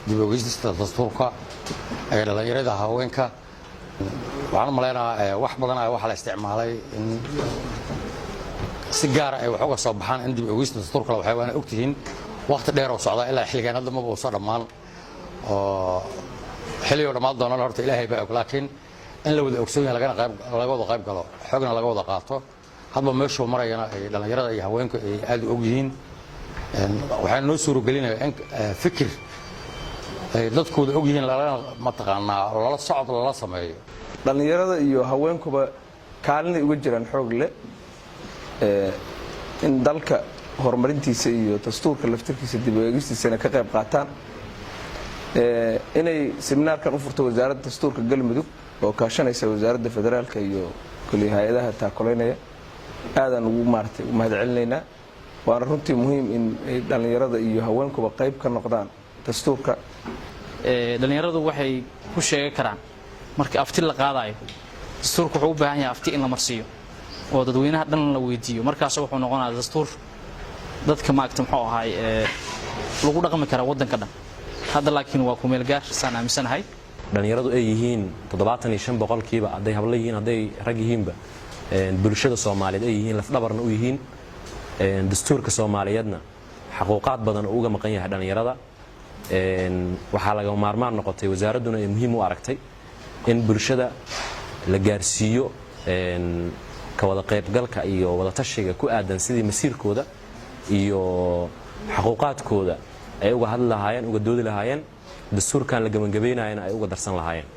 dib u eegista dastuurka ee dhalinyarada haweenka waxaan maleynaa wax badan ay waxa la isticmaalay in si gaar ah ay wax uga soo baxaan in dib u eegista dastuurka waxay waana ogtihiin waqti dheer oo socda ilaa xilligan hadda ma uu soo dhamaan oo xilliyo dhamaad doona horta Ilaahay baa og laakiin in la wada ogsoon yahay laga wada qayb galo xogna laga wada qaato hadba meeshu marayna ay dhalinyarada iyo haweenku ay aad u og yihiin waxaan noo suuro gelinayaa in fikir ay dadkooda og yihiin la ma taqaanaa la socod la sameeyo dhalinyarada iyo haweenkuba kaalin uga jiraan xoog leh in dalka horumarintiisa iyo dastuurka laftirkiisa dib u eegistiisana ka qayb qaataan inay seminaarkan u furto wasaaradda dastuurka galmudug oo kaashanaysa wasaaradda federaalka iyo kulli hay'adaha taakuleynaya aadan ugu maartay mahadcelinaynaa waana runtii muhiim in dhalinyarada iyo haweenkuba qayb ka noqdaan dastuurka dhalinyaradu waxay ku sheegi karaan markii afti la qaadayo dastuurku wuxuu u baahan yahay afti in la marsiyo oo dadweynaha dhan la weydiiyo markaas wuxuu noqonayaa dastuur dadka maagta muxuu ahaay lagu dhaqmi kara wadanka dhan hadda laakiin waa ku meel gaar saan aaminsanahay dhalinyaradu ay yihiin 75% haday habla yihiin haday rag yihiinba bulshada Soomaaliyeed ay yihiin laf dhabarna u yihiin dastuurka Soomaaliyeedna xuquuqaad badan oo uga maqan yahay dhalinyarada waxa laga maarmaan noqotay wasaaraduna ay muhiim u aragtay in bulshada la gaarsiiyo ka wada qaybgalka iyo wada tashiga ku aadan sidii masiirkooda iyo xuquuqaadkooda ay uga hadli lahaayeen uga doodi lahaayeen dastuurkan la gabagabeynayna ay uga darsan lahaayeen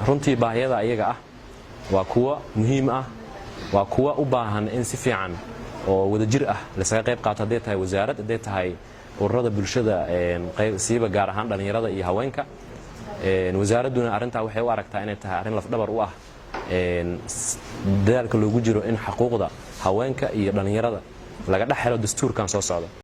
runtii baahiyada ayaga ah waa kuwa muhiim ah waa kuwa u baahan in si fiican oo wada jir ah la saga qayb qaato haday tahay wasaarad haday tahay ururada bulshada siiba gaar ahaan dhalinyarada iyo haweenka wasaaraduna arinta waxay u aragtaa inay tahay arin laf dhabar u ah dadaalka loogu jiro in xuquuqda haweenka iyo dhalinyarada laga dhaxlo dastuurkan soo socda